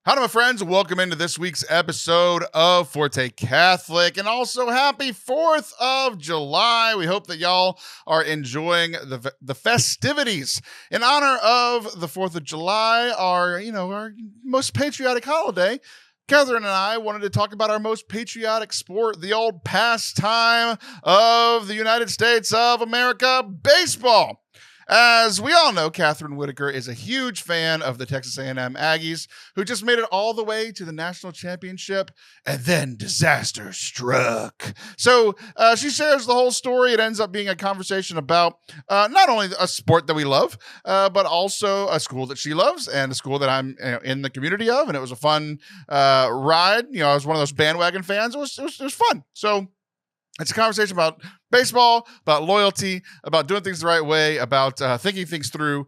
Howdy, my friends. Welcome into this week's episode of Forte Catholic, and also happy 4th of July. We hope that y'all are enjoying the festivities in honor of the 4th of July, our most patriotic holiday. Kathryn and I wanted to talk about our most patriotic sport, the old pastime of the United States of America, baseball. As we all know, Kathryn Whitaker is a huge fan of the Texas A&M Aggies, who just made it all the way to the national championship, and then disaster struck. So she shares the whole story. It ends up being a conversation about not only a sport that we love, but also a school that she loves and a school that I'm in the community of. And it was a fun ride. I was one of those bandwagon fans. It was fun. So it's a conversation about baseball, about loyalty, about doing things the right way, about thinking things through.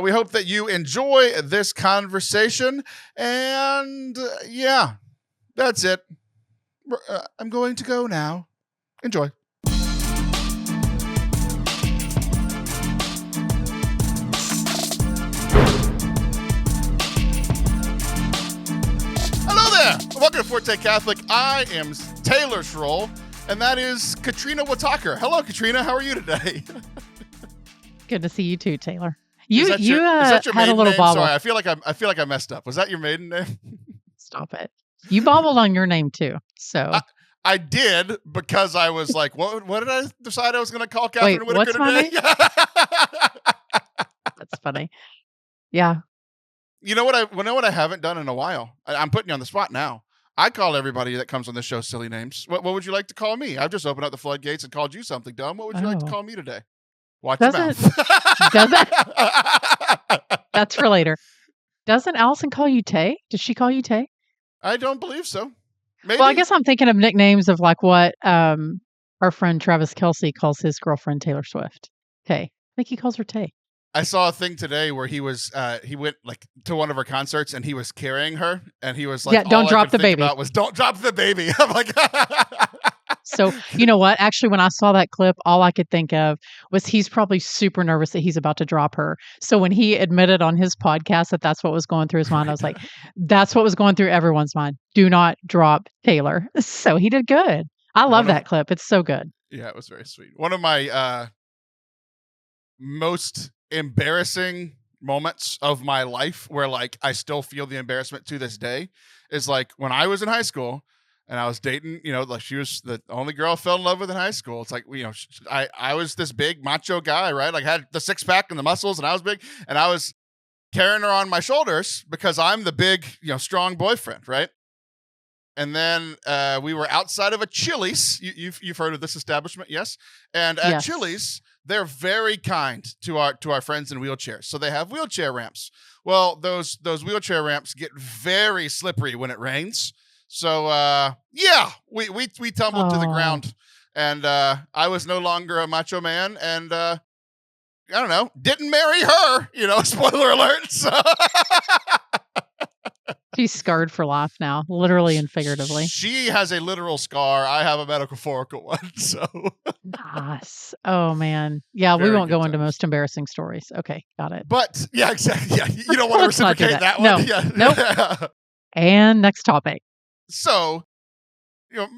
We hope that you enjoy this conversation. And yeah, that's it. I'm going to go now. Enjoy. Hello there. Welcome to Forte Catholic. I am Taylor Schroll. And that is Kathryn Whitaker. Hello, Katrina. How are you today? Good to see you too, Taylor. You is that your had a little name? bobble. Sorry, I feel like I messed up. Was that your maiden name? Stop it. You bobbled on your name too. So I did, because I was like, what did I decide I was going to call Kathryn Whitaker what's today? my name? That's funny. Yeah. You know what I haven't done in a while? I'm putting you on the spot now. I call everybody that comes on this show silly names. What would you like to call me? I've just opened up the floodgates and called you something dumb. What would you like to call me today? Watch your mouth. That's for later. Doesn't Allison call you Tay? Does she call you Tay? I don't believe so. Maybe. Well, I guess I'm thinking of nicknames of like what our friend Travis Kelce calls his girlfriend Taylor Swift. Tay. I think he calls her Tay. I saw a thing today where he went like to one of her concerts and he was carrying her and he was like, yeah, don't drop the baby. Don't drop the baby. I'm like, so you know what? Actually, when I saw that clip, all I could think of was he's probably super nervous that he's about to drop her. So when he admitted on his podcast that that's what was going through his mind, I was like, that's what was going through everyone's mind. Do not drop Taylor. So he did good. I love that clip. It's so good. Yeah, it was very sweet. One of my most embarrassing moments of my life where like I still feel the embarrassment to this day is like when I was in high school and I was dating, like she was the only girl I fell in love with in high school. It's like, I was this big macho guy, right? Like I had the six pack and the muscles and I was big and I was carrying her on my shoulders because I'm the big, strong boyfriend, right? And then we were outside of a Chili's. You've heard of this establishment, yes? And at Yes. Chili's, they're very kind to our friends in wheelchairs. So they have wheelchair ramps. Well, those wheelchair ramps get very slippery when it rains. So we tumbled to the ground, and I was no longer a macho man, and I don't know, didn't marry her. Spoiler alert. So She's scarred for life now, literally and figuratively. She has a literal scar. I have a metaphorical one. So nice. Oh man. Yeah, Very we won't good go into times. most embarrassing stories. Okay, got it. But yeah, exactly. Yeah, you don't want to Let's not do reciprocate that that. one. No. Yeah. Nope. And next topic. So,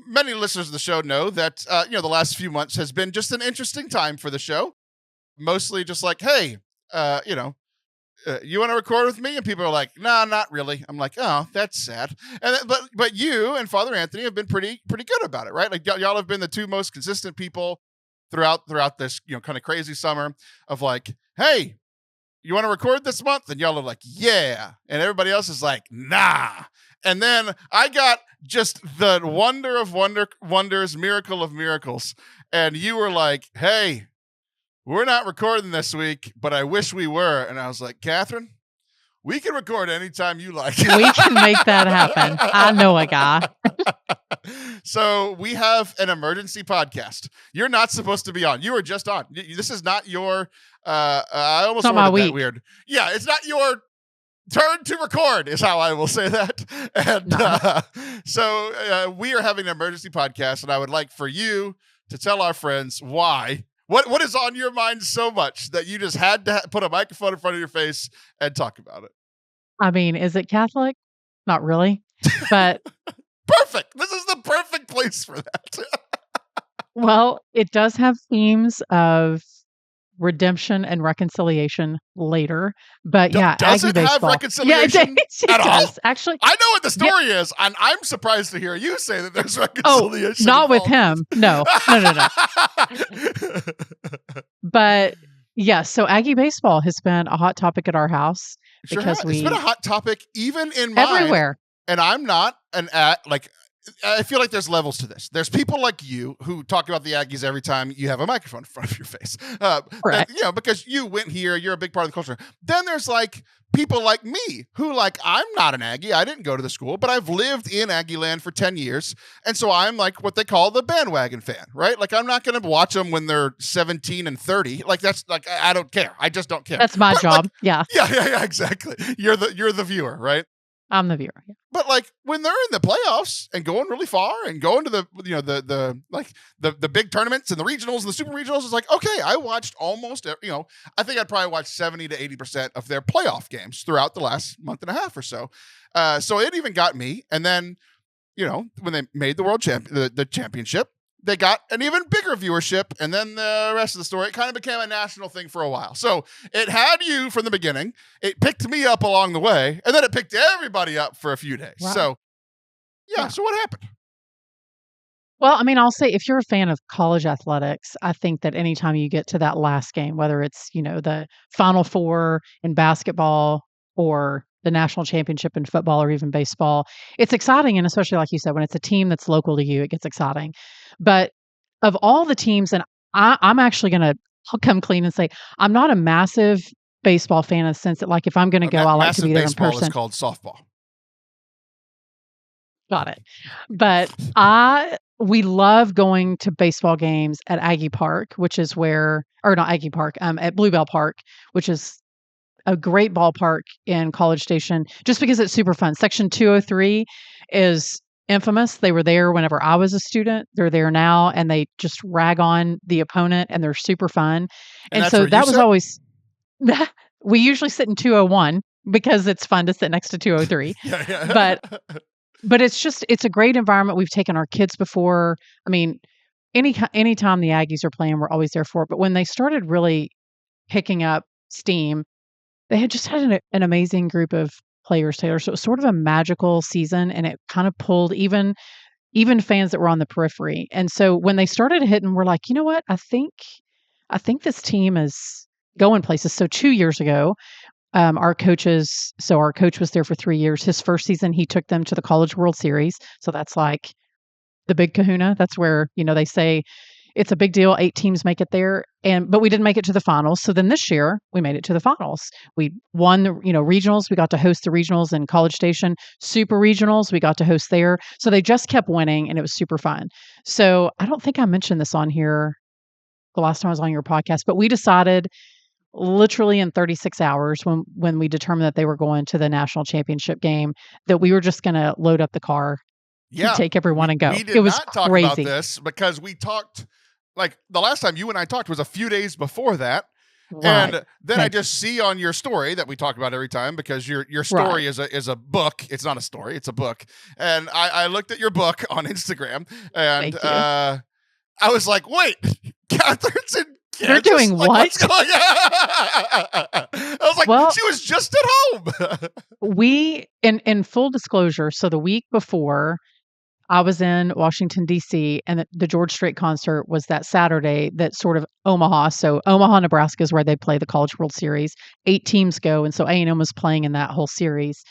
many listeners of the show know that the last few months has been just an interesting time for the show. Mostly just like, hey, you want to record with me? And people are like, nah, not really. I'm like, oh, that's sad. And then, but you and Father Anthony have been pretty good about it, right? Like y'all have been the two most consistent people throughout this, kind of crazy summer of like, hey, you want to record this month? And y'all are like, yeah. And everybody else is like, nah. And then I got just the wonder of wonders, miracle of miracles. And you were like, hey, we're not recording this week, but I wish we were. And I was like, Kathryn, we can record anytime you like. We can make that happen. I know a guy. So we have an emergency podcast. You're not supposed to be on. You were just on. This is not your, I almost Not my worded that week. weird. Yeah, it's not your turn to record is how I will say that. And so we are having an emergency podcast, and I would like for you to tell our friends why. What is on your mind so much that you just had to put a microphone in front of your face and talk about it? I mean, is it Catholic? not really. But Perfect. This is the perfect place for that. well, it does have themes of redemption and reconciliation later. But yeah, Does Aggie it have baseball. Yeah, reconciliation it at all? does. Actually, I know what the yeah. story is, and I'm surprised to hear you say that there's Oh, reconciliation. not with involved. him. No. But yeah, so Aggie baseball has been a hot topic at our house Sure because has. It's been a hot topic even in mine. everywhere. And I'm not I feel like there's levels to this. There's people like you who talk about the Aggies every time you have a microphone in front of your face. Correct. Because you went here, you're a big part of the culture. Then there's like people like me who like, I'm not an Aggie. I didn't go to the school, but I've lived in Aggie land for 10 years. And so I'm like what they call the bandwagon fan, right? Like I'm not going to watch them when they're 17 and 30. Like that's like, I don't care. I just don't care. That's my job. Like, yeah, exactly. You're the viewer, right? I'm the viewer. Yeah. But like when they're in the playoffs and going really far and going to the the big tournaments and the regionals and the super regionals, it's like, okay, I watched almost I think I'd probably watched 70 to 80% of their playoff games throughout the last month and a half or so. So it even got me. And then when they made the the championship, they got an even bigger viewership, and then the rest of the story, it kind of became a national thing for a while. So it had you from the beginning, it picked me up along the way, and then it picked everybody up for a few days. Wow. So, so what happened? Well, I mean, I'll say if you're a fan of college athletics, I think that anytime you get to that last game, whether it's, the Final Four in basketball or the national championship in football or even baseball, it's exciting. And especially like you said, when it's a team that's local to you, it gets exciting. But of all the teams, and I'm actually going to come clean and say, I'm not a massive baseball fan in the sense that like, if I'm going to go, I like to be there in person. Is called softball. Got it. But we love going to baseball games at Aggie Park, which is not Aggie Park, at Bluebell Park, which is a great ballpark in College Station, just because it's super fun. Section 203 is infamous. They were there whenever I was a student. They're there now, and they just rag on the opponent, and they're super fun. And so that was always, we usually sit in 201 because it's fun to sit next to 203. But it's a great environment. We've taken our kids before. I mean, anytime the Aggies are playing, we're always there for it. But when they started really picking up steam, they had just had an amazing group of players, Taylor. So it was sort of a magical season, and it kind of pulled even fans that were on the periphery. And so when they started hitting, we're like, you know what? I think this team is going places. So 2 years ago, our coach was there for 3 years. His first season, he took them to the College World Series. So that's like the big kahuna. That's where, they say it's a big deal. 8 teams make it there. But we didn't make it to the finals. So then this year we made it to the finals. We won the, regionals. We got to host the regionals in College Station. Super regionals, we got to host there. So they just kept winning, and it was super fun. So I don't think I mentioned this on here the last time I was on your podcast, but we decided literally in 36 hours when we determined that they were going to the national championship game, that we were just going to load up the car, take everyone and go. It was not talk about this because we talked, like the last time you and I talked was a few days before that. Right. And then I just see on your story that we talk about every time, because your story is a book. It's not a story, it's a book. And I looked at your book on Instagram, and I was like, wait, Kathryn's in Kansas? You're doing what? What's going on? I was like, she was just at home. We, in full disclosure, so the week before, I was in Washington, D.C., and the George Strait concert was that Saturday, that sort of Omaha. So Omaha, Nebraska is where they play the College World Series. 8 teams go, and so A&M was playing in that whole series.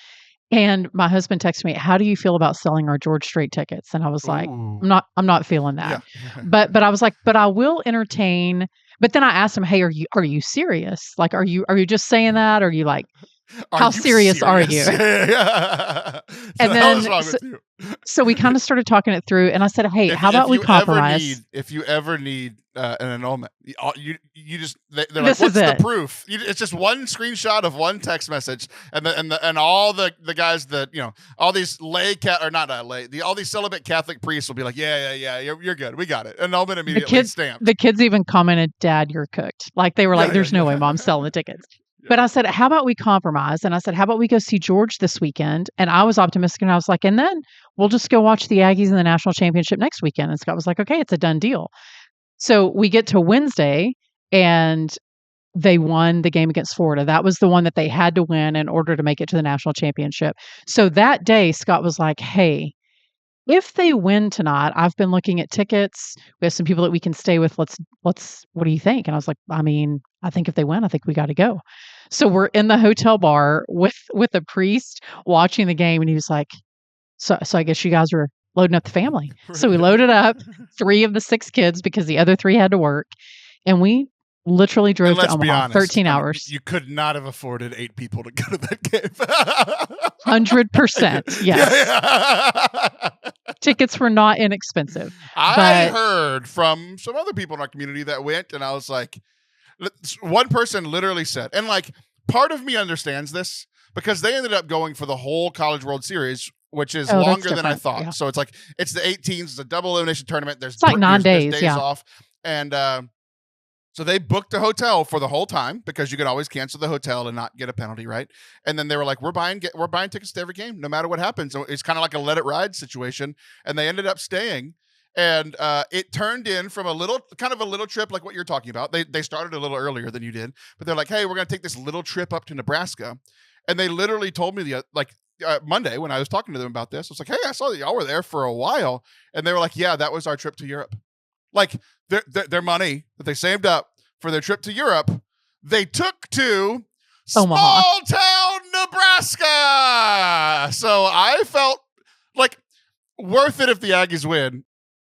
And my husband texted me, "How do you feel about selling our George Strait tickets?" And I was like, "I'm not feeling that." Yeah. But I was like, "But I will entertain." But then I asked him, "Hey, are you serious? Like, are you just saying that? Or are you like, how serious are you?" Yeah. And then so we kind of started talking it through, and I said, "Hey, how about we compromise?" If you ever need an annulment, you just they're like, "What's the proof?" It's just one screenshot of one text message, and all the guys that all these all these celibate Catholic priests will be like, "Yeah, you're good, we got it." Annulment immediately stamped. The kids even commented, "Dad, you're cooked." Like they were like, "There's no way Mom's selling the tickets." But I said, how about we compromise? And I said, how about we go see George this weekend? And I was optimistic, and I was like, and then we'll just go watch the Aggies in the national championship next weekend. And Scott was like, okay, it's a done deal. So we get to Wednesday, and they won the game against Florida. That was the one that they had to win in order to make it to the national championship. So that day, Scott was like, hey, if they win tonight, I've been looking at tickets. We have some people that we can stay with. Let's what do you think? And I was like, I mean, I think if they win, I think we got to go. So we're in the hotel bar with a priest watching the game, and he was like, so I guess you guys are loading up the family. So we loaded up 3 of the 6 kids because the other 3 had to work, and we literally drove to Omaha, 13 hours. You could not have afforded 8 people to go to that game. 100%. Yes. Yeah. Tickets were not inexpensive. I heard from some other people in our community that went, and I was like, one person literally said, and like part of me understands this because they ended up going for the whole College World Series, which is longer than I thought. Yeah. So it's like, it's the 18s, it's a double elimination tournament. It's like 9 days, days off. And so they booked a hotel for the whole time because you could always cancel the hotel and not get a penalty, right? And then they were like, we're buying tickets to every game, no matter what happens. So it's kind of like a let it ride situation. And they ended up staying. And it turned in from a little trip like what you're talking about. They started a little earlier than you did, but they're like, hey, we're going to take this little trip up to Nebraska. And they literally told me Monday when I was talking to them about this, I was like, hey, I saw that y'all were there for a while. And they were like, yeah, that was our trip to Europe. Like their money that they saved up for their trip to Europe, they took to Omaha. Small town Nebraska. So I felt like worth it if the Aggies win.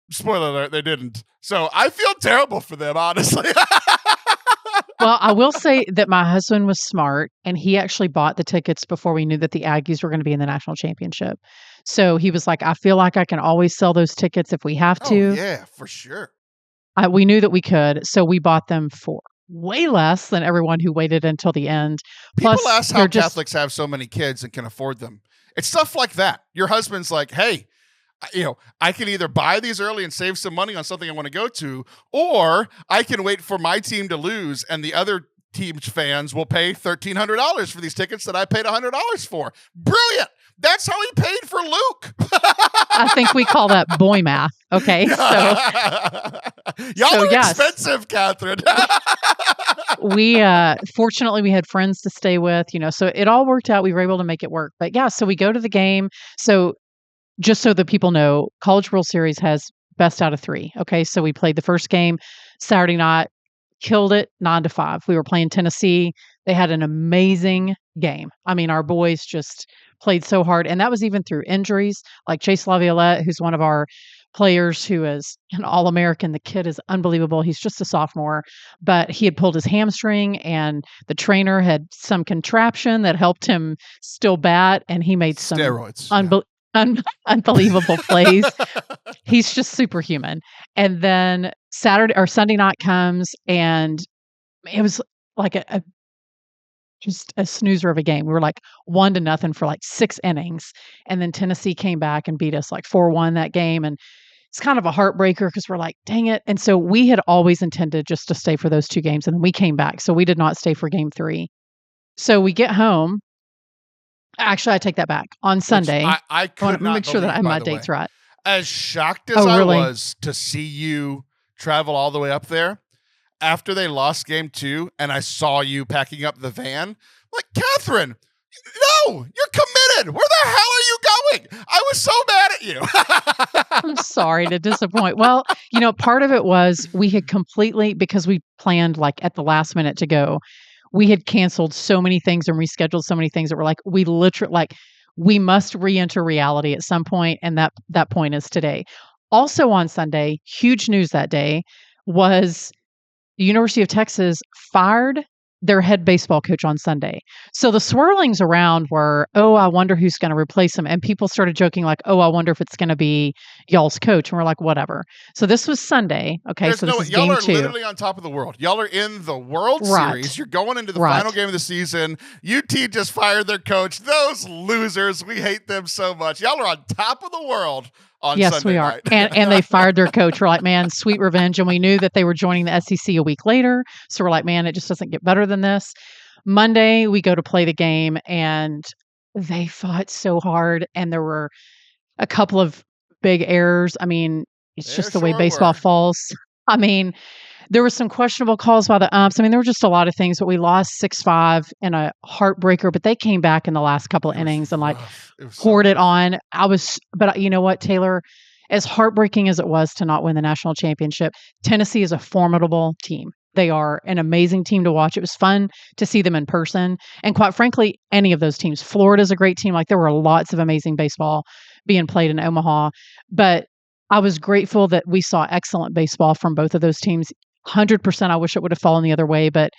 Spoiler alert, they didn't. So I feel terrible for them, honestly. Well, I will say that my husband was smart, and he actually bought the tickets before we knew that the Aggies were going to be in the national championship. So he was like, I feel like I can always sell those tickets if we have to. Oh, yeah, for sure. We knew that we could, so we bought them for way less than everyone who waited until the end. Plus, people ask how Catholics have so many kids and can afford them. It's stuff like that. Your husband's like, hey, I can either buy these early and save some money on something I want to go to, or I can wait for my team to lose and the other team's fans will pay $1,300 for these tickets that I paid $100 for. Brilliant. That's how he paid for Luke. I think we call that boy math. Okay. Y'all are expensive, Kathryn. We fortunately we had friends to stay with, so it all worked out. We were able to make it work. But yeah, so we go to the game. So just so that people know, College World Series has best out of 3. Okay. So we played the first game Saturday night, killed it 9-5. We were playing Tennessee. They had an amazing game. I mean, our boys just played so hard. And that was even through injuries, like Chase Laviolette, who's one of our players who is an All-American. The kid is unbelievable. He's just a sophomore, but he had pulled his hamstring, and the trainer had some contraption that helped him still bat, and he made some steroids. Unbelievable plays. He's just superhuman. And then Sunday night comes, and it was like just a snoozer of a game. We were like 1-0 for like 6 innings. And then Tennessee came back and beat us like 4-1 that game. And it's kind of a heartbreaker because we're like, dang it. And so we had always intended just to stay for those 2 games. And then we came back. So we did not stay for game 3. So we get home. Actually, I take that back. On Sunday, I want to make sure that I have my dates right. As shocked as I was to see you travel all the way up there, after they lost game 2 and I saw you packing up the van, I'm like, Kathryn, no, you're committed. Where the hell are you going? I was so mad at you. I'm sorry to disappoint. Well, part of it was we had completely, because we planned like at the last minute to go, we had canceled so many things and rescheduled so many things that were like, we literally we must re-enter reality at some point. And that point is today. Also on Sunday, huge news that day was the University of Texas fired their head baseball coach on Sunday. So the swirlings around were, I wonder who's going to replace him. And people started joking like, I wonder if it's going to be y'all's coach. And we're like, whatever. So this was Sunday. Okay. So this is game 2. Y'all are literally on top of the world. Y'all are in the World Series. You're going into the final game of the season. UT just fired their coach. Those losers. We hate them so much. Y'all are on top of the world. Yes, Sunday we are. Night. and they fired their coach. We're like, man, sweet revenge. And we knew that they were joining the SEC a week later. So we're like, man, it just doesn't get better than this. Monday, we go to play the game, and they fought so hard, and there were a couple of big errors. I mean, it's There just the way sure baseball were. falls. I mean, there were some questionable calls by the umps. I mean, there were just a lot of things, but we lost 6-5 in a heartbreaker, but they came back in the last couple of It was innings and like rough. It was so poured it rough. on. But you know what, Taylor? As heartbreaking as it was to not win the national championship, Tennessee is a formidable team. They are an amazing team to watch. It was fun to see them in person. And quite frankly, any of those teams. Florida's a great team. Like there were lots of amazing baseball being played in Omaha. But I was grateful that we saw excellent baseball from both of those teams. 100% I wish it would have fallen the other way, but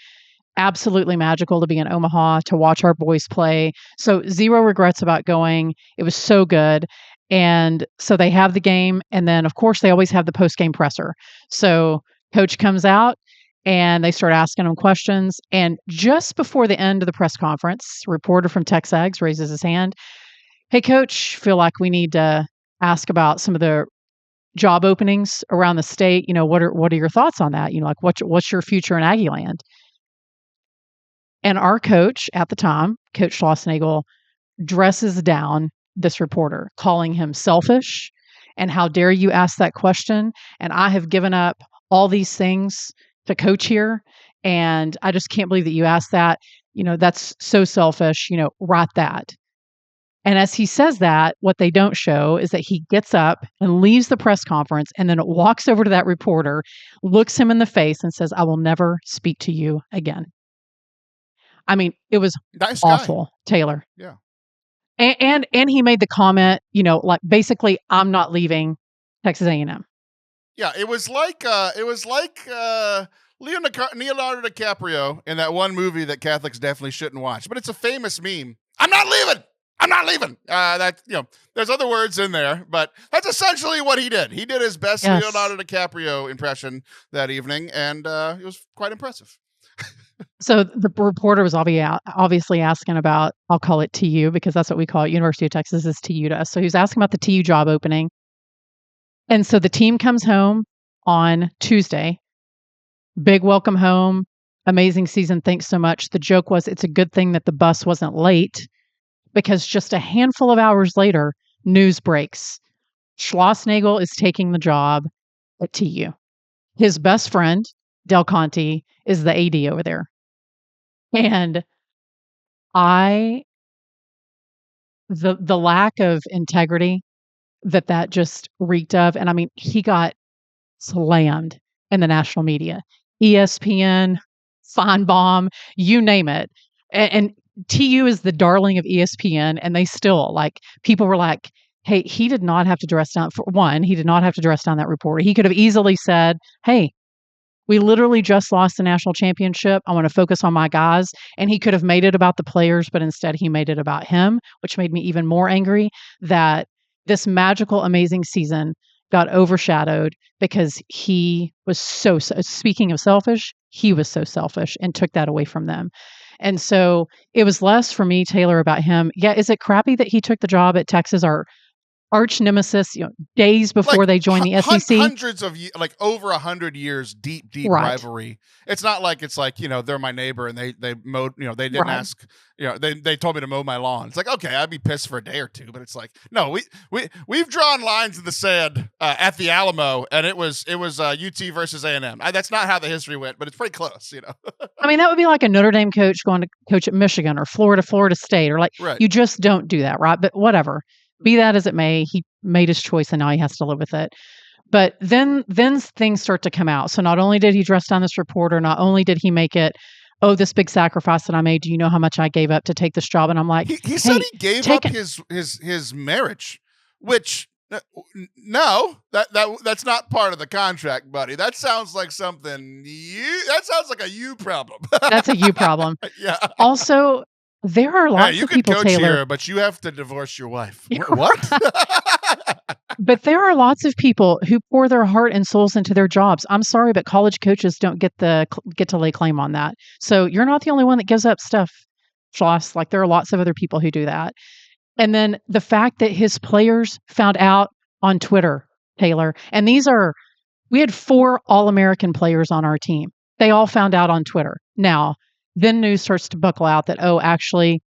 absolutely magical to be in Omaha to watch our boys play. So zero regrets about going. It was so good. And so they have the game. And then, of course, they always have the post game presser. So coach comes out and they start asking him questions. And just before the end of the press conference, a reporter from Texas raises his hand. Hey, coach, feel like we need to ask about some of the job openings around the state. You know, what are your thoughts on that? You know, like what's your future in Aggie land? And our coach at the time, Coach Schlossnagle, dresses down this reporter, calling him selfish and how dare you ask that question? And I have given up all these things to coach here. And I just can't believe that you asked that. You know, that's so selfish, you know, write that. And as he says that, what they don't show is that he gets up and leaves the press conference and then walks over to that reporter, looks him in the face and says, I will never speak to you again. I mean, it was Nice guy. awful, Taylor. Yeah. And he made the comment, you know, like basically, I'm not leaving Texas A&M. Yeah, it was like Leonardo DiCaprio in that one movie that Catholics definitely shouldn't watch, but it's a famous meme. I'm not leaving. I'm not leaving. That, you know, there's other words in there, but that's essentially what he did. He did his best Yes. Leonardo DiCaprio impression that evening, and it was quite impressive. So the reporter was obviously asking about, I'll call it TU because that's what we call it. University of Texas is TU to us. So he was asking about the TU job opening. And so the team comes home on Tuesday. Big welcome home. Amazing season. Thanks so much. The joke was it's a good thing that the bus wasn't late because just a handful of hours later, news breaks. Schlossnagle is taking the job at TU. His best friend, Del Conte, is the AD over there. And the lack of integrity that just reeked of, and I mean, he got slammed in the national media, ESPN, Feinbaum, you name it. And TU is the darling of ESPN, and they still like people were like, hey, he did not have to dress down. For one, he did not have to dress down that reporter. He could have easily said, hey, we literally just lost the national championship. I want to focus on my guys. And he could have made it about the players, but instead he made it about him, which made me even more angry that this magical, amazing season got overshadowed because he was speaking of selfish, he was so selfish and took that away from them. And so it was less for me, Taylor, about him. Yeah, is it crappy that he took the job at Texas, our arch nemesis, you know, days before they joined the SEC? Hundreds of like over 100 years, deep Right. rivalry. It's not like it's like, you know, they're my neighbor and they mowed, you know, they didn't Right. ask, you know, they told me to mow my lawn. It's like, okay, I'd be pissed for a day or two, but it's like, no, we've drawn lines in the sand at the Alamo, and it was UT versus A&M. That's not how the history went, but it's pretty close, you know. I mean, that would be like a Notre Dame coach going to coach at Michigan or Florida State, or like Right. you just don't do that, right? But whatever. Be that as it may, he made his choice and now he has to live with it. But then things start to come out. So not only did he dress down this reporter, not only did he make it, oh, this big sacrifice that I made. Do you know how much I gave up to take this job? And I'm like, he said he gave up his marriage, which no, that's not part of the contract, buddy. That sounds like something that sounds like a you problem. That's a you problem. Yeah. Also, there are lots of people, coach Taylor, here, but you have to divorce your wife. What? But there are lots of people who pour their heart and souls into their jobs. I'm sorry, but college coaches don't get to lay claim on that. So you're not the only one that gives up stuff, Schloss. Like there are lots of other people who do that. And then the fact that his players found out on Twitter, Taylor, and we had 4 All-American players on our team. They all found out on Twitter. Now, then news starts to buckle out that, oh, actually,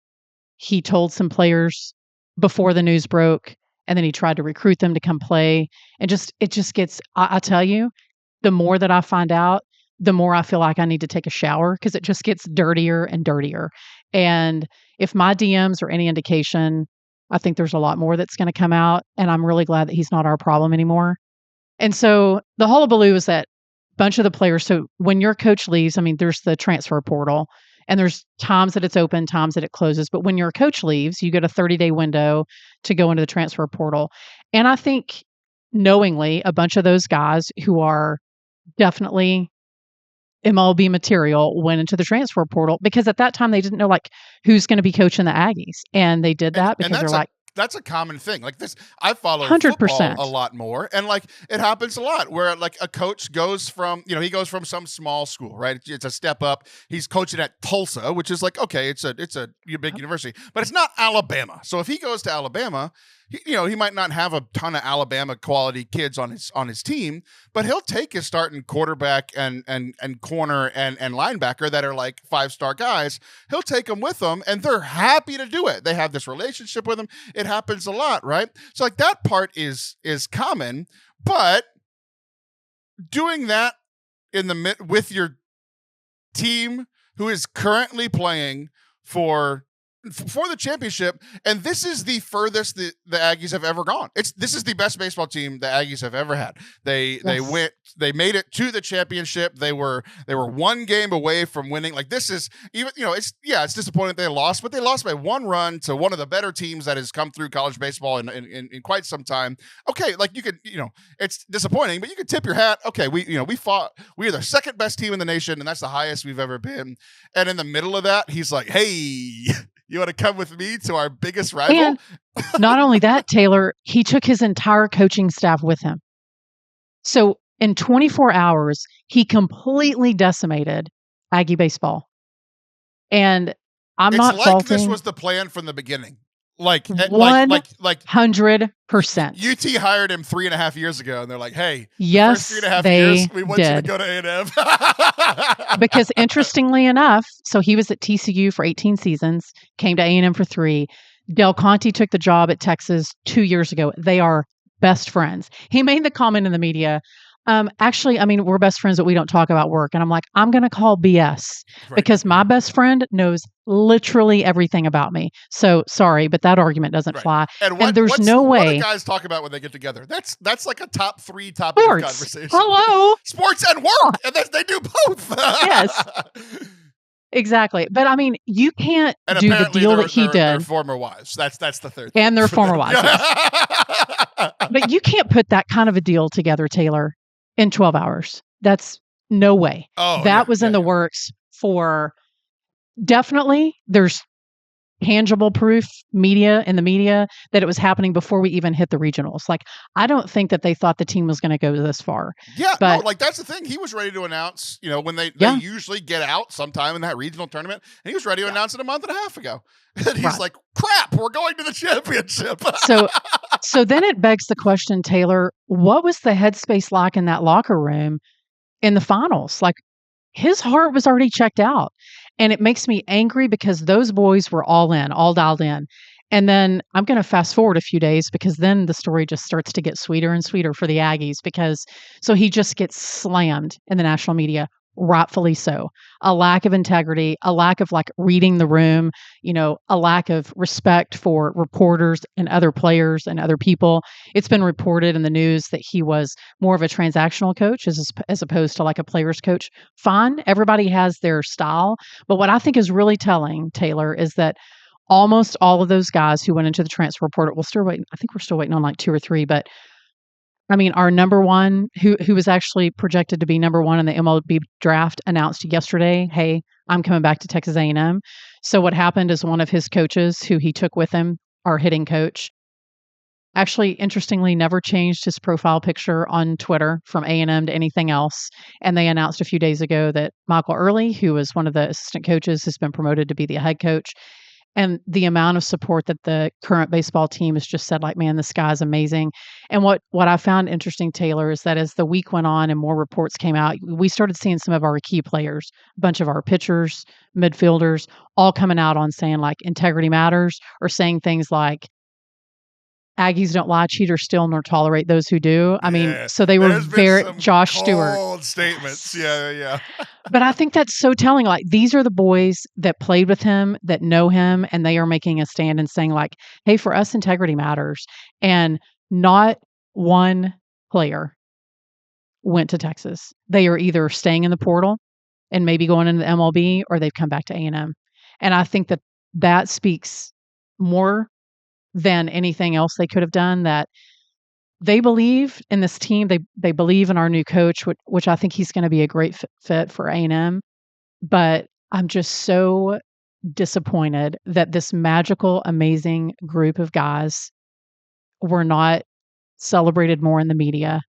he told some players before the news broke, and then he tried to recruit them to come play. And it just gets, I tell you, the more that I find out, the more I feel like I need to take a shower because it just gets dirtier and dirtier. And if my DMs are any indication, I think there's a lot more that's going to come out. And I'm really glad that he's not our problem anymore. And so the hullabaloo is that bunch of the players. So when your coach leaves, I mean, there's the transfer portal and there's times that it's open, times that it closes. But when your coach leaves, you get a 30-day window to go into the transfer portal. And I think knowingly, a bunch of those guys who are definitely MLB material went into the transfer portal because at that time they didn't know like who's going to be coaching the Aggies. And they did that because they're like, that's a common thing. Like this, I follow 100%. football a lot more, and like it happens a lot where like a coach goes from, he goes from some small school, right? It's a step up. He's coaching at Tulsa, which is like, okay, it's a big university, but it's not Alabama. So if he goes to Alabama, he might not have a ton of Alabama quality kids on his team, but he'll take his starting quarterback and corner and linebacker that are like 5-star guys. He'll take them with him, and they're happy to do it. They have this relationship with him. It happens a lot, right? So like that part is common, but doing that with your team who is currently playing for the championship, and this is the furthest the Aggies have ever gone. This is the best baseball team the Aggies have ever had. They made it to the championship. They were one game away from winning. Like this is even, it's disappointing they lost, but they lost by 1 run to one of the better teams that has come through college baseball in quite some time. Okay, like you could, it's disappointing, but you could tip your hat. Okay, we fought. We are the second best team in the nation, and that's the highest we've ever been. And in the middle of that, he's like, hey, you want to come with me to our biggest rival? And not only that, Taylor, he took his entire coaching staff with him. So in 24 hours, he completely decimated Aggie baseball. And I'm not faulting. This was the plan from the beginning. Like 100%. UT hired him 3.5 years ago, and they're like, "Hey, yes, first 3.5 years, we want you to go to A&M." Because interestingly enough, so he was at TCU for 18 seasons, came to A&M for 3. Del Conte took the job at Texas 2 years ago. They are best friends. He made the comment in the media, actually, I mean, we're best friends, but we don't talk about work. And I'm like, I'm going to call BS because my best friend knows literally everything about me. So sorry, but that argument doesn't fly. And there's no way. What do guys talk about when they get together? That's like a top 3 topic of conversation. Hello. Sports and work. And they do both. Yes. Exactly. But I mean, you can't do the deal that he did. Their former wives. That's the third thing. And their former wives. Yes. But you can't put that kind of a deal together, Taylor, in 12 hours. That's no way. That was in the works for definitely. There's tangible proof in the media that it was happening before we even hit the regionals. Like, I don't think that they thought the team was going to go this far. Yeah, but like that's the thing. He was ready to announce, when they usually get out sometime in that regional tournament, and he was ready to announce it a month and a half ago. And he's like, crap, we're going to the championship. So then it begs the question, Taylor, what was the headspace like in that locker room in the finals? Like, his heart was already checked out. And it makes me angry because those boys were all dialed in. And then I'm going to fast forward a few days because then the story just starts to get sweeter and sweeter for the Aggies so he just gets slammed in the national media, rightfully so. A lack of integrity, a lack of like reading the room, a lack of respect for reporters and other players and other people. It's been reported in the news that he was more of a transactional coach as opposed to like a player's coach. Fine, everybody has their style. But what I think is really telling, Taylor, is that almost all of those guys who went into the transfer portal, I think we're still waiting on like 2 or 3, but I mean, our number one, who was actually projected to be number 1 in the MLB draft, announced yesterday, hey, I'm coming back to Texas A&M. So what happened is one of his coaches who he took with him, our hitting coach, actually, interestingly, never changed his profile picture on Twitter from A&M to anything else. And they announced a few days ago that Michael Early, who was one of the assistant coaches, has been promoted to be the head coach. And the amount of support that the current baseball team has just said, like, man, this guy's amazing. And what I found interesting, Taylor, is that as the week went on and more reports came out, we started seeing some of our key players, a bunch of our pitchers, midfielders, all coming out on saying like integrity matters, or saying things like Aggies don't lie, cheaters steal, nor tolerate those who do. I mean, Yeah. so they were There's been very some Josh Stewart. cold statements. Yeah. But I think that's so telling. Like, these are the boys that played with him, that know him, and they are making a stand and saying, like, hey, for us, integrity matters. And not one player went to Texas. They are either staying in the portal and maybe going into the MLB, or they've come back to A&M. And I think that that speaks more than anything else they could have done, that they believe in this team. They believe in our new coach, which I think he's going to be a great fit for A&M. But I'm just so disappointed that this magical, amazing group of guys were not celebrated more in the media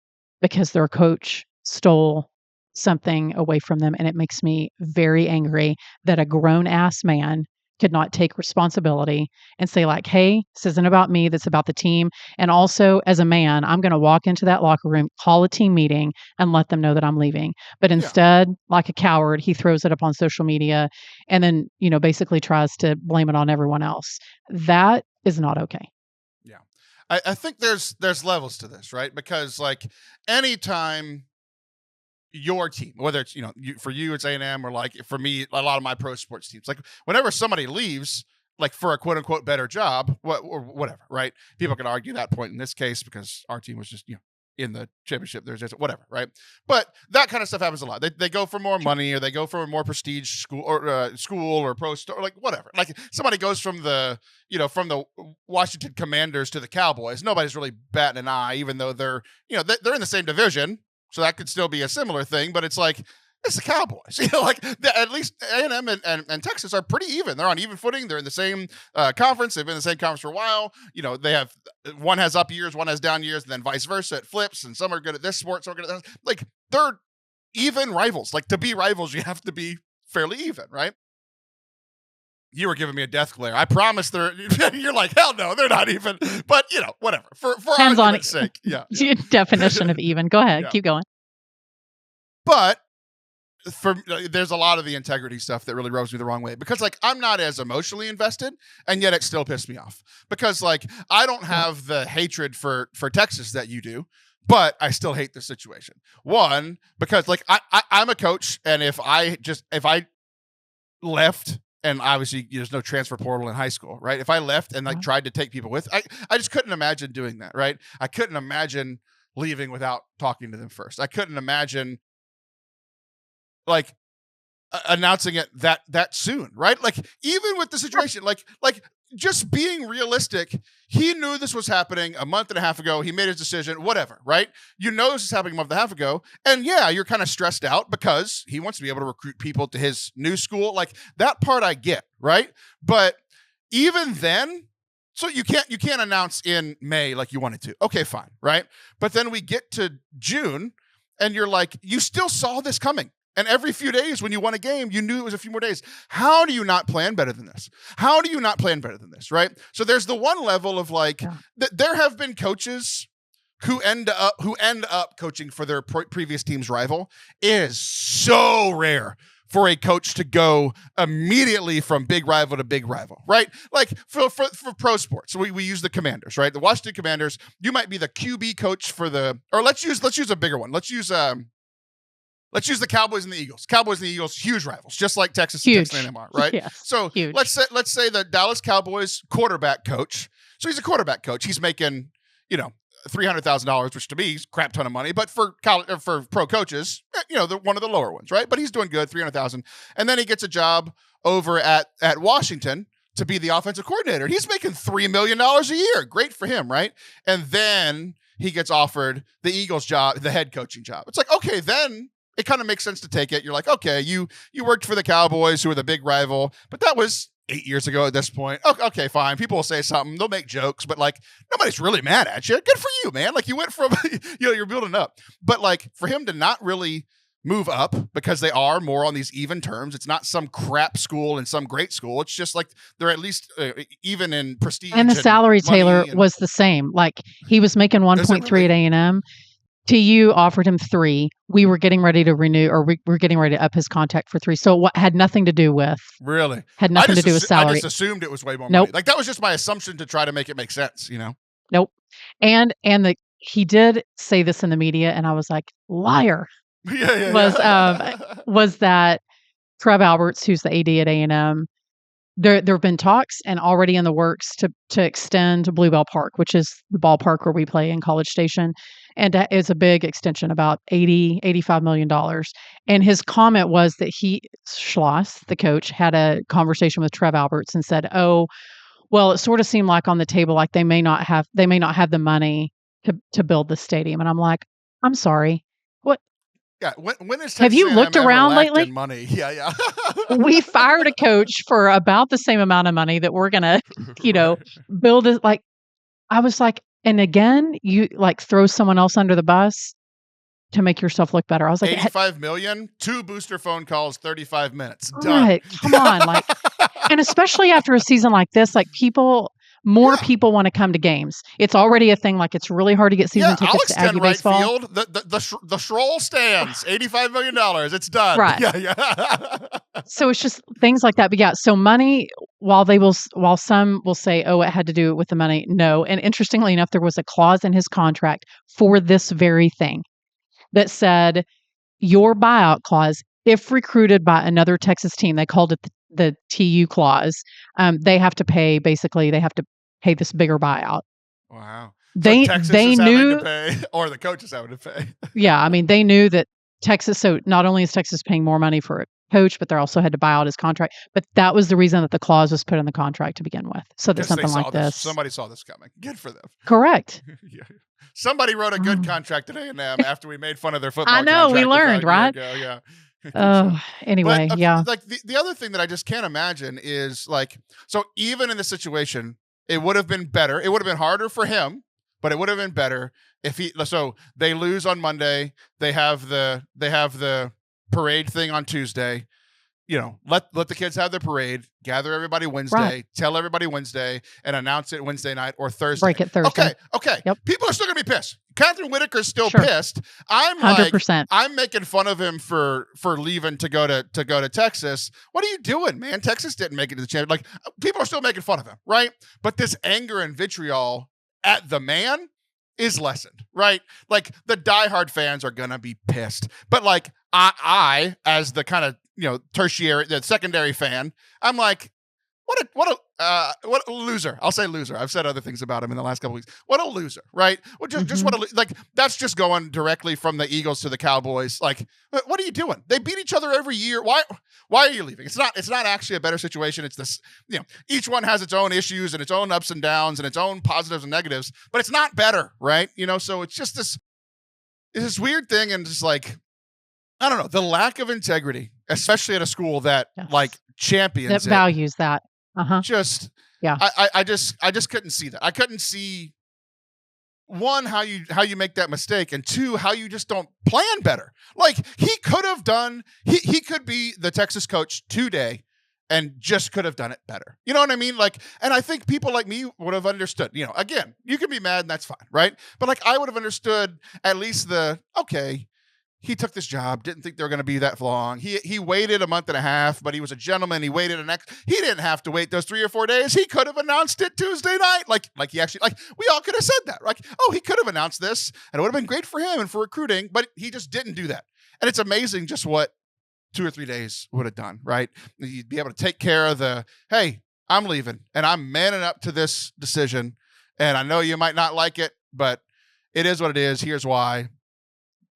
because their coach stole something away from them. And it makes me very angry that a grown ass man could not take responsibility and say, like, hey, this isn't about me, that's about the team. And also, as a man, I'm going to walk into that locker room, call a team meeting, and let them know that I'm leaving. But instead, like a coward, he throws it up on social media and then, basically tries to blame it on everyone else. That is not okay. Yeah. I think there's levels to this, right? Because like anytime your team, whether it's, for you, it's A&M, or like for me, a lot of my pro sports teams, like whenever somebody leaves, like for a quote unquote better job, or whatever, right? People can argue that point in this case because our team was just, in the championship, there's just whatever, right? But that kind of stuff happens a lot. They go for more money, or they go for a more prestige school or pro store, or like whatever. Like somebody goes from the Washington Commanders to the Cowboys. Nobody's really batting an eye, even though they're they're in the same division. So that could still be a similar thing, but it's like, it's the Cowboys. At least A&M and Texas are pretty even. They're on even footing. They're in the same conference. They've been in the same conference for a while. They have, one has up years, one has down years, and then vice versa. It flips, and some are good at this sport, some are good at that. Like, they're even rivals. Like, to be rivals, you have to be fairly even, right? You were giving me a death glare. I promise you're like, hell no, they're not even. But, whatever. For argument's sake. Yeah. Definition of even. Go ahead. Keep going. But there's a lot of the integrity stuff that really rubs me the wrong way, because like I'm not as emotionally invested, and yet it still pissed me off, because like I don't have the hatred for Texas that you do, but I still hate the situation. One, because like I'm a coach, and if I left, and obviously there's no transfer portal in high school, right? If I left and like tried to take people with, I just couldn't imagine doing that, right? I couldn't imagine leaving without talking to them first. I couldn't imagine like announcing it that soon, right? Like even with the situation, like just being realistic, he knew this was happening a month and a half ago. He made his decision, whatever, right? This is happening a month and a half ago. And yeah, you're kind of stressed out because he wants to be able to recruit people to his new school. Like that part I get, right? But even then, so you can't announce in May like you wanted to. Okay, fine, right? But then we get to June and you're like, you still saw this coming. And every few days when you won a game, you knew it was a few more days. How do you not plan better than this? How do you not plan better than this, right? So there's the one level of like, there have been coaches who end up coaching for their previous team's rival. It is so rare for a coach to go immediately from big rival to big rival, right? Like for pro sports, so we use the Commanders, right? The Washington Commanders, you might be the QB coach for let's use a bigger one. Let's use the Cowboys and the Eagles. Cowboys and the Eagles, huge rivals, just like Texas and Texas A&M are, right? Yes, so huge. let's say the Dallas Cowboys quarterback coach. So he's a quarterback coach. He's making, $300,000, which to me is a crap ton of money, but for pro coaches, one of the lower ones, right? But he's doing good, $300,000, and then he gets a job over at Washington to be the offensive coordinator. He's making $3 million a year. Great for him, right? And then he gets offered the Eagles job, the head coaching job. It's like, okay, then it kind of makes sense to take it. You're like, okay, you worked for the Cowboys, who are the big rival, but that was 8 years ago at this point. Okay, fine. People will say something. They'll make jokes, but like nobody's really mad at you. Good for you, man. Like you went from, you're building up. But like for him to not really move up because they are more on these even terms. It's not some crap school and some great school. It's just like they're at least even in prestige. And the salary, Taylor, and, was the same. Like he was making 1.3 really? at A&M. TU offered him 3. We were getting ready to renew, or we were getting ready to up his contract for 3. So what had nothing to do with really had nothing to do with salary. I just assumed it was way more Nope. money. Like that was just my assumption to try to make it make sense, Nope. And he did say this in the media, and I was like, liar. Was that Trev Alberts, who's the AD at A&M? There have been talks and already in the works to extend Bluebell Park, which is the ballpark where we play in College Station. And it's a big extension, about $85 million. And his comment was that Schloss, the coach, had a conversation with Trev Alberts and said, oh, well, it sort of seemed like on the table, like they may not have the money to build the stadium. And I'm like, I'm sorry. What? Yeah. When is Texas have you looked around lately? Money? Yeah. We fired a coach for about the same amount of money that we're gonna, build it. Like, I was like, and again, you like throw someone else under the bus to make yourself look better. I was like, 85 million, 2 booster phone calls, 35 minutes. Done. Right, come on, like, and especially after a season like this, like more people want to come to games. It's already a thing. Like it's really hard to get season tickets to Aggie Baseball. Field. The Schroll stands, $85 million. It's done. Right. Yeah. So it's just things like that. But yeah, so money, while some will say, oh, it had to do with the money. No. And interestingly enough, there was a clause in his contract for this very thing that said your buyout clause, if recruited by another Texas team, they called it the TU clause, they have to pay this bigger buyout. Wow. They knew to pay, or the coach is having to pay. Yeah, I mean, they knew that Texas, so not only is Texas paying more money for a coach, but they also had to buy out his contract. But that was the reason that the clause was put in the contract to begin with. So that something like this. Somebody saw this coming. Good for them. Correct. Yeah. Somebody wrote a good contract at A&M after we made fun of their football. I know, we learned, right? Yeah. Anyway, but, yeah. Like the other thing that I just can't imagine is like, so even in this situation, it would have been better. It would have been harder for him, but it would have been better if so they lose on Monday. They have the parade thing on Tuesday. Let the kids have their parade, gather everybody Wednesday, right. Tell everybody Wednesday, and announce it Wednesday night or Thursday. Break it Thursday. Okay. Yep. People are still going to be pissed. Kathryn Whitaker's still pissed. I'm 100%. I'm making fun of him for leaving to go to Texas. What are you doing, man? Texas didn't make it to the championship. Like, people are still making fun of him, right? But this anger and vitriol at the man is lessened, right? Like, the diehard fans are going to be pissed. But like, I as the kind of, the secondary fan, I'm like, what a loser. I'll say loser. I've said other things about him in the last couple of weeks. What a loser, right? Well, just what like, that's just going directly from the Eagles to the Cowboys. Like, what are you doing? They beat each other every year. Why are you leaving? It's not actually a better situation. It's this, each one has its own issues and its own ups and downs and its own positives and negatives, but it's not better, right? So it's just this weird thing, and just like, I don't know, the lack of integrity, especially at a school that like champions that values that. Just, yeah. I just couldn't see that. I couldn't see, one, how you make that mistake, and two, how you just don't plan better. Like, he could have done, he could be the Texas coach today and just could have done it better. You know what I mean? Like, and I think people like me would have understood, again, you can be mad and that's fine, right? But like, I would have understood at least he took this job, didn't think they were going to be that long. He waited a month and a half, but he was a gentleman. He waited he didn't have to wait those 3 or 4 days. He could have announced it Tuesday night. Like he actually, like, we all could have said that. Like, oh, he could have announced this and it would have been great for him and for recruiting, but he just didn't do that. And it's amazing just what 2 or 3 days would have done, right? You'd be able to take care of hey, I'm leaving and I'm manning up to this decision. And I know you might not like it, but it is what it is. Here's why.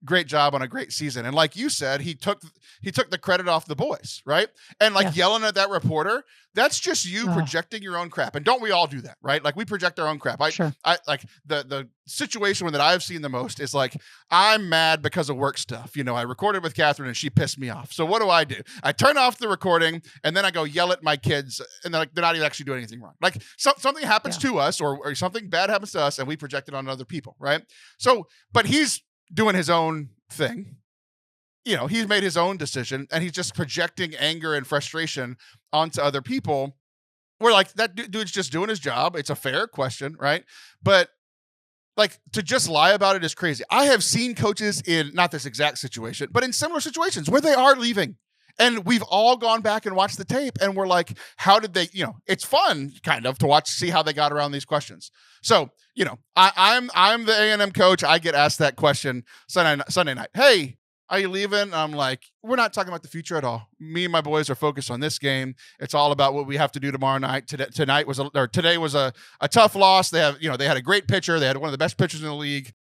Great job on a great season. And like you said, he took the credit off the boys, right? And like yelling at that reporter, that's just you projecting your own crap. And don't we all do that, right? Like, we project our own crap. Sure. I like the situation that I've seen the most is like, I'm mad because of work stuff. I recorded with Kathryn and she pissed me off. So what do? I turn off the recording and then I go yell at my kids, and they're not even actually doing anything wrong. Like, something happens to us or something bad happens to us and we project it on other people, right? So, but he's doing his own thing. he's made his own decision and he's just projecting anger and frustration onto other people. We're like, that dude's just doing his job. It's a fair question, right? But like, to just lie about it is crazy. I have seen coaches in not this exact situation, but in similar situations where they are leaving. And we've all gone back and watched the tape and we're like, how did they, it's fun kind of to watch, see how they got around these questions. So, I'm the A&M coach. I get asked that question Sunday night. Hey, are you leaving? I'm like, we're not talking about the future at all. Me and my boys are focused on this game. It's all about what we have to do tomorrow night. Today was a tough loss. They had a great pitcher. They had one of the best pitchers in the league.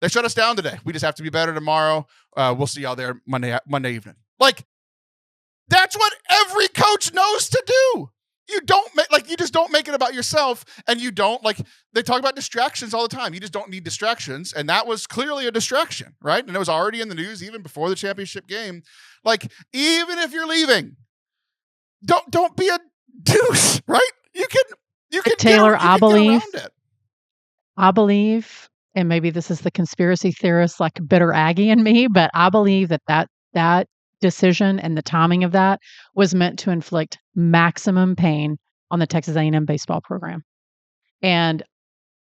They shut us down today. We just have to be better tomorrow. We'll see y'all there Monday evening. Like, that's what every coach knows to do. You just don't make it about yourself, and you don't, like, they talk about distractions all the time. You just don't need distractions. And that was clearly a distraction, right? And it was already in the news even before the championship game. Like, even if you're leaving, don't be a douche, right? You can Taylor, I believe, and maybe this is the conspiracy theorist, like bitter Aggie in me, but I believe that decision and the timing of that was meant to inflict maximum pain on the Texas A&M baseball program. And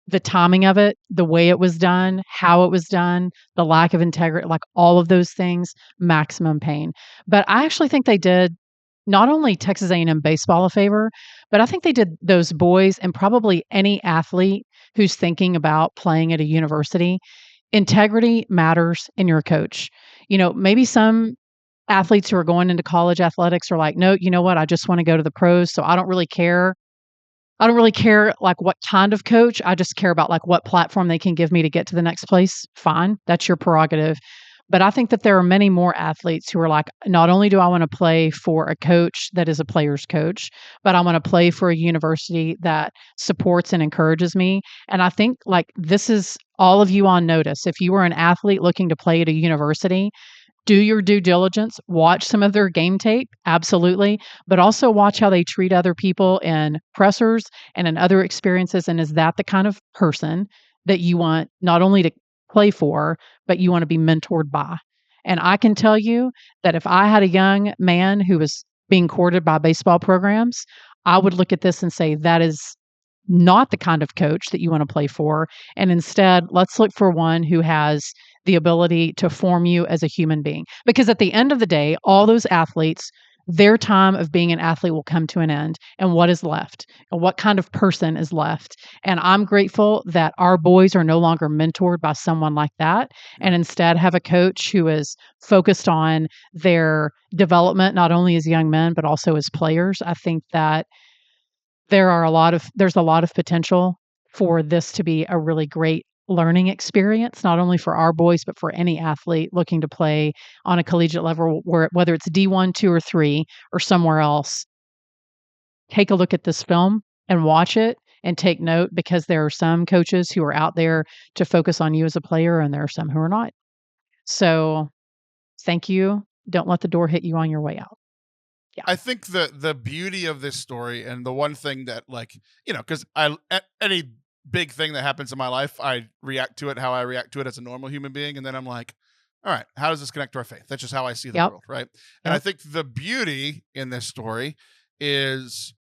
the timing of it, the way it was done, how it was done, the lack of integrity, like all of those things, maximum pain. But I actually think they did not only Texas A&M baseball a favor, but I think they did those boys and probably any athlete who's thinking about playing at a university. Integrity matters in your coach. Maybe some athletes who are going into college athletics are like, no, you know what? I just want to go to the pros. So I don't really care. I don't really care like what kind of coach. I just care about like what platform they can give me to get to the next place. Fine. That's your prerogative. But I think that there are many more athletes who are like, not only do I want to play for a coach that is a player's coach, but I want to play for a university that supports and encourages me. And I think like this is all of you on notice. If you were an athlete looking to play at a university, do your due diligence, watch some of their game tape, absolutely, but also watch how they treat other people in pressers and in other experiences. And is that the kind of person that you want not only to play for, but you want to be mentored by? And I can tell you that if I had a young man who was being courted by baseball programs, I would look at this and say, that is not the kind of coach that you want to play for. And instead, let's look for one who has the ability to form you as a human being. Because at the end of the day, all those athletes, their time of being an athlete will come to an end. And what is left? And what kind of person is left? And I'm grateful that our boys are no longer mentored by someone like that, and instead have a coach who is focused on their development, not only as young men, but also as players. I think that there's a lot of potential for this to be a really great learning experience, not only for our boys, but for any athlete looking to play on a collegiate level, whether it's D1, 2, or 3, or somewhere else. Take a look at this film and watch it and take note, because there are some coaches who are out there to focus on you as a player, and there are some who are not. So thank you. Don't let the door hit you on your way out. Yeah. I think the beauty of this story, and the one thing that, like, because any big thing that happens in my life, I react to it how I react to it as a normal human being, and then I'm like, all right, how does this connect to our faith? That's just how I see the world, right? And I think the beauty in this story is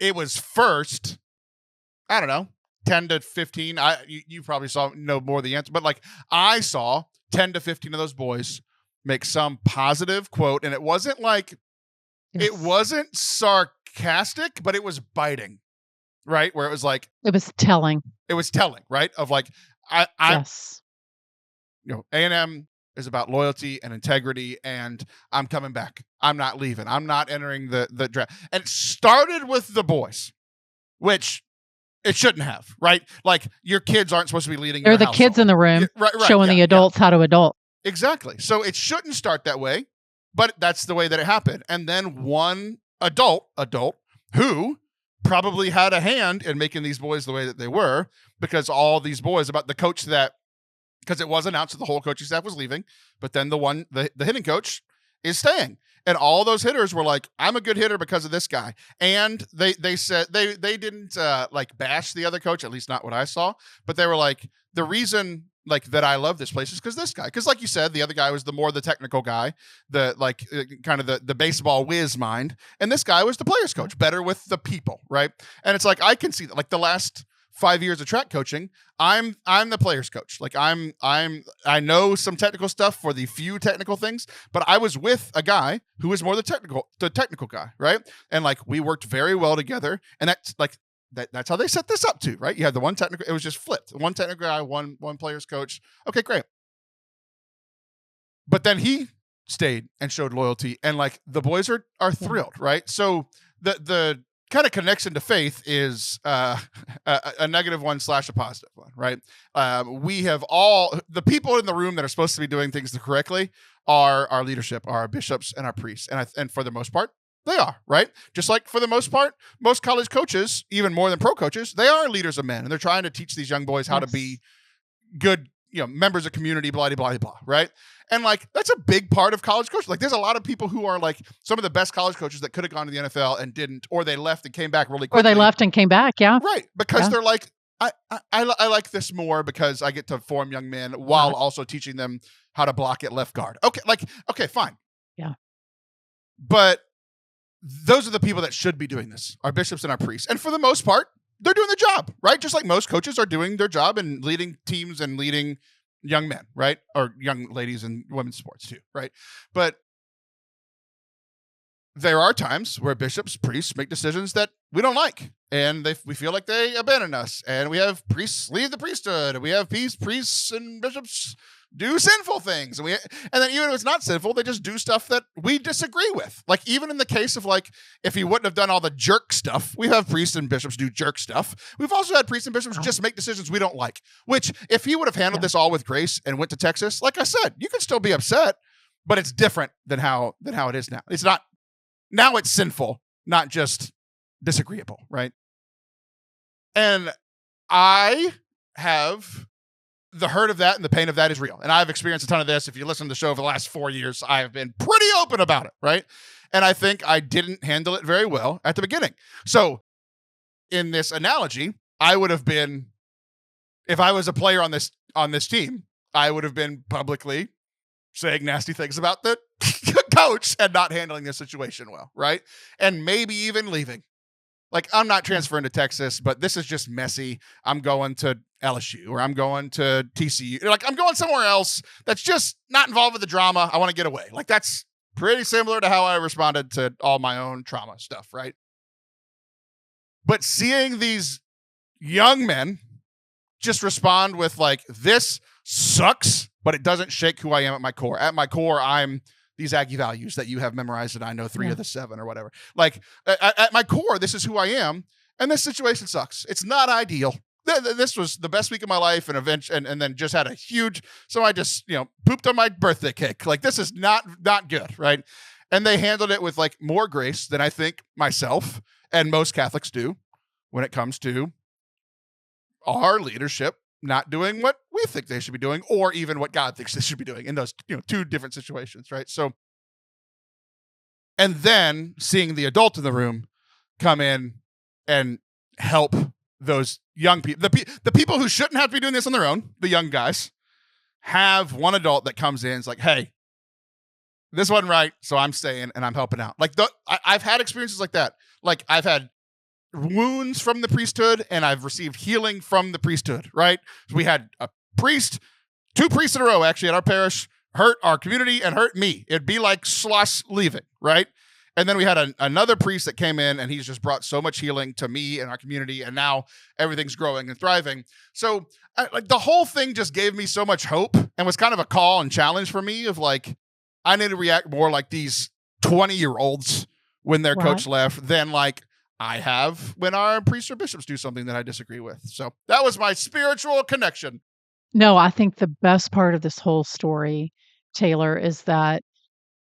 it was first, I don't know, 10 to 15. You probably know more of the answer, but like I saw 10 to 15 of those boys make some positive quote, and it wasn't like, it wasn't sarcastic, but it was biting, right? Where it was like, it was telling, right? Of like, A&M is about loyalty and integrity, and I'm coming back. I'm not leaving. I'm not entering the draft. And it started with the boys, which it shouldn't have, right? Like, your kids aren't supposed to be leading. They're the kids in the room, right, showing the adults how to adult. Exactly. So it shouldn't start that way, but that's the way that it happened. And then one adult who probably had a hand in making these boys the way that they were, because all these boys about the coach because it was announced that the whole coaching staff was leaving, but then the hitting coach is staying. And all those hitters were like, I'm a good hitter because of this guy. And they said they didn't like bash the other coach, at least not what I saw, but they were like, the reason like that I love this place is because this guy, because like you said, the other guy was the technical guy, the like kind of the baseball whiz mind, and this guy was the players coach, better with the people, right? And it's like I can see that, like the last 5 years of track coaching, I'm the players coach. Like I know some technical stuff for the few technical things, but I was with a guy who was more the technical guy, right? And like we worked very well together, and that's like that's how they set this up too, right? You had the one technical, it was just flipped. One technical guy, one players coach. Okay, great. But then he stayed and showed loyalty, and like the boys are thrilled, right? So the kind of connection to faith is a negative one / a positive one, right? We have all the people in the room that are supposed to be doing things correctly are our leadership, our bishops, and our priests, and for the most part, they are, right? Just like for the most part, most college coaches, even more than pro coaches, they are leaders of men, and they're trying to teach these young boys how to be good, members of community, blah, blah, blah, blah, right? And like, that's a big part of college coaching. Like there's a lot of people who are like some of the best college coaches that could have gone to the NFL and didn't, or they left and came back really quickly. Or they left and came back. Yeah. Right. Because they're like, I like this more because I get to form young men while also teaching them how to block at left guard. Okay, fine. Yeah. But those are the people that should be doing this, our bishops and our priests. And for the most part, they're doing their job, right? Just like most coaches are doing their job and leading teams and leading young men, right? Or young ladies in women's sports too, right? But there are times where bishops, priests make decisions that we don't like, and we feel like they abandon us. And we have priests leave the priesthood, and we have priests and bishops do sinful things, and then even if it's not sinful, they just do stuff that we disagree with. Like even in the case of like if he wouldn't have done all the jerk stuff, we have priests and bishops do jerk stuff. We've also had priests and bishops just make decisions we don't like. Which if he would have handled this all with grace and went to Texas, like I said, you can still be upset, but it's different than how it is now. It's not now. It's sinful, not just disagreeable, right? And I have. The hurt of that and the pain of that is real. And I've experienced a ton of this. If you listen to the show for the last 4 years, I have been pretty open about it, right? And I think I didn't handle it very well at the beginning. So in this analogy, I would have been, if I was a player on this team, I would have been publicly saying nasty things about the coach and not handling the situation well, right? And maybe even leaving. Like, I'm not transferring to Texas, but this is just messy. I'm going to LSU or I'm going to TCU. Like, I'm going somewhere else that's just not involved with the drama. I want to get away. Like, that's pretty similar to how I responded to all my own trauma stuff, right? But seeing these young men just respond with, like, this sucks, but it doesn't shake who I am at my core. At my core, I'm these Aggie values that you have memorized, and I know 3 of the 7 or whatever. Like at my core, this is who I am, and this situation sucks. It's not ideal. This was the best week of my life, and then just had a huge. So I just pooped on my birthday cake. Like this is not good, right? And they handled it with like more grace than I think myself and most Catholics do when it comes to our leadership not doing what we think they should be doing, or even what God thinks they should be doing in those 2 different situations, right? So, and then seeing the adult in the room come in and help those young people, the people who shouldn't have to be doing this on their own, the young guys, have one adult that comes in and is like, hey, this wasn't right, so I'm staying and I'm helping out. Like I've had experiences like that. Like I've had wounds from the priesthood and I've received healing from the priesthood, right? So we had a priest, 2 priests in a row actually at our parish hurt our community and hurt me. It'd be like Schloss leaving, right? And then we had another priest that came in and he's just brought so much healing to me and our community, and now everything's growing and thriving. So like the whole thing just gave me so much hope and was kind of a call and challenge for me of like, I need to react more like these 20-year-olds when their coach left than like I have when our priests or bishops do something that I disagree with. So that was my spiritual connection. No, I think the best part of this whole story, Taylor, is that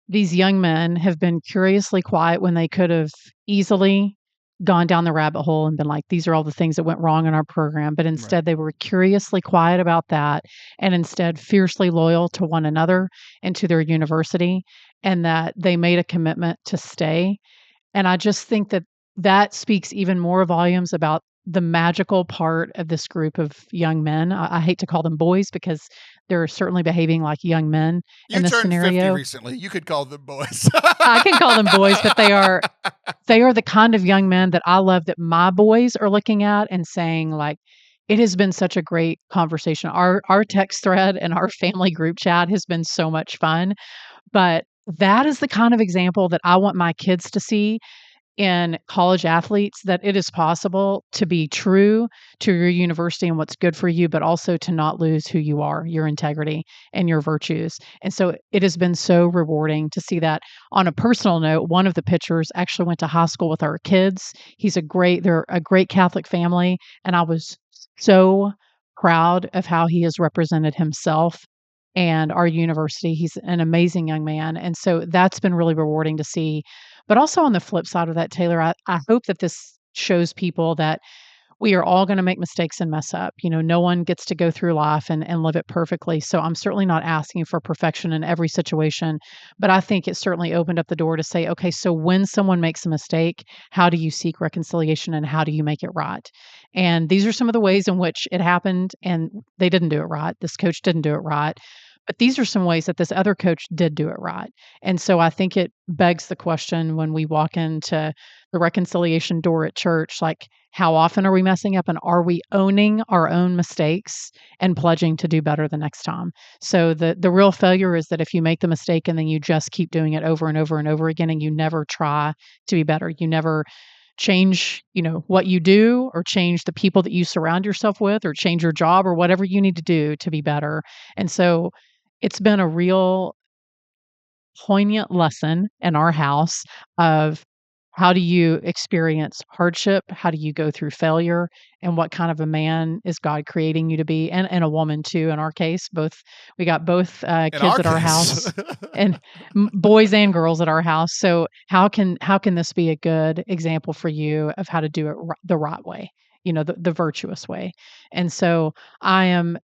these young men have been curiously quiet when they could have easily gone down the rabbit hole and been like, these are all the things that went wrong in our program. But instead, they were curiously quiet about that, and instead fiercely loyal to one another and to their university, and that they made a commitment to stay. And I just think that speaks even more volumes about the magical part of this group of young men. I hate to call them boys because they're certainly behaving like young men You in this turned 50 scenario. recently. You could call them boys. I can call them boys, but they are the kind of young men that I love that my boys are looking at and saying, like, it has been such a great conversation. Our text thread and our family group chat has been so much fun. But that is the kind of example that I want my kids to see in college athletes, that it is possible to be true to your university and what's good for you, but also to not lose who you are, your integrity and your virtues. And so it has been so rewarding to see that. On a personal note, one of the pitchers actually went to high school with our kids. They're a great Catholic family. And I was so proud of how he has represented himself and our university. He's an amazing young man. And so that's been really rewarding to see. But also on the flip side of that, Taylor, I hope that this shows people that we are all going to make mistakes and mess up. No one gets to go through life and live it perfectly. So I'm certainly not asking for perfection in every situation, but I think it certainly opened up the door to say, okay, so when someone makes a mistake, how do you seek reconciliation and how do you make it right? And these are some of the ways in which it happened, and they didn't do it right. This coach didn't do it right. But these are some ways that this other coach did do it right. And so I think it begs the question when we walk into the reconciliation door at church, like, how often are we messing up, and are we owning our own mistakes and pledging to do better the next time? So the real failure is that if you make the mistake and then you just keep doing it over and over and over again, and you never try to be better, you never change, what you do, or change the people that you surround yourself with, or change your job, or whatever you need to do to be better. And so it's been a real poignant lesson in our house of how do you experience hardship? How do you go through failure? And what kind of a man is God creating you to be? And a woman too, in our case. We got both kids at our house, and boys and girls at our house. So how can this be a good example for you of how to do it the right way? The virtuous way. And so I am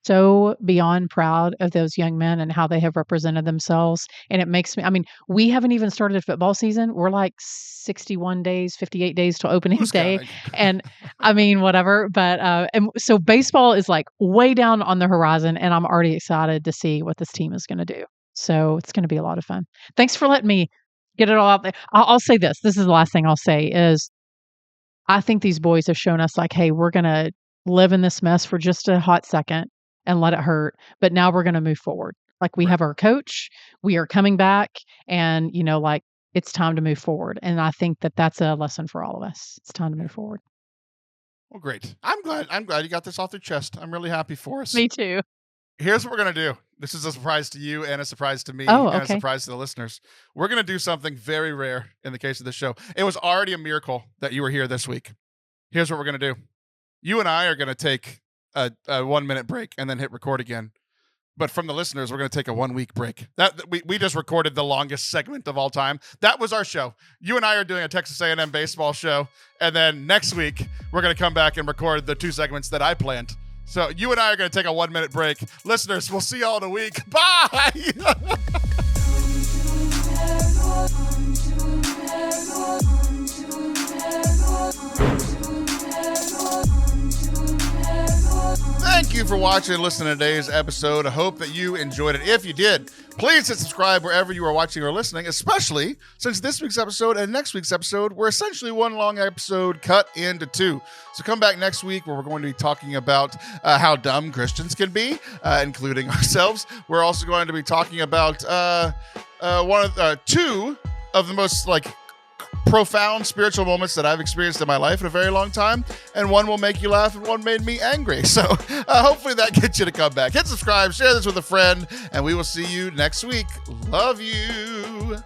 so beyond proud of those young men and how they have represented themselves. And it makes me, we haven't even started football season. We're like 61 days, 58 days till opening day. And whatever. But, and so baseball is like way down on the horizon, and I'm already excited to see what this team is going to do. So it's going to be a lot of fun. Thanks for letting me get it all out there. I'll say this. This is the last thing I'll say is I think these boys have shown us, like, hey, we're going to live in this mess for just a hot second and let it hurt. But now we're going to move forward. Like, we have our coach, we are coming back, and, it's time to move forward. And I think that that's a lesson for all of us. It's time to move forward. Well, great. I'm glad you got this off your chest. I'm really happy for us. Me too. Here's what we're going to do. This is a surprise to you and a surprise to me and a surprise to the listeners. We're going to do something very rare in the case of this show. It was already a miracle that you were here this week. Here's what we're going to do. You and I are going to take a 1 minute break and then hit record again. But from the listeners, we're going to take a 1 week break. We just recorded the longest segment of all time. That was our show. You and I are doing a Texas A&M baseball show. And then next week, we're going to come back and record the 2 segments that I planned. So you and I are going to take a 1 minute break. Listeners, we'll see y'all in a week. Bye! Thank you for watching and listening to today's episode. I hope that you enjoyed it. If you did, please hit subscribe wherever you are watching or listening, especially since this week's episode and next week's episode were essentially one long episode cut into 2. So come back next week where we're going to be talking about how dumb Christians can be, including ourselves. We're also going to be talking about 2 of the most profound spiritual moments that I've experienced in my life in a very long time, and one will make you laugh and one made me angry. So hopefully that gets you to come back. Hit subscribe, share this with a friend, and we will see you next week. Love you.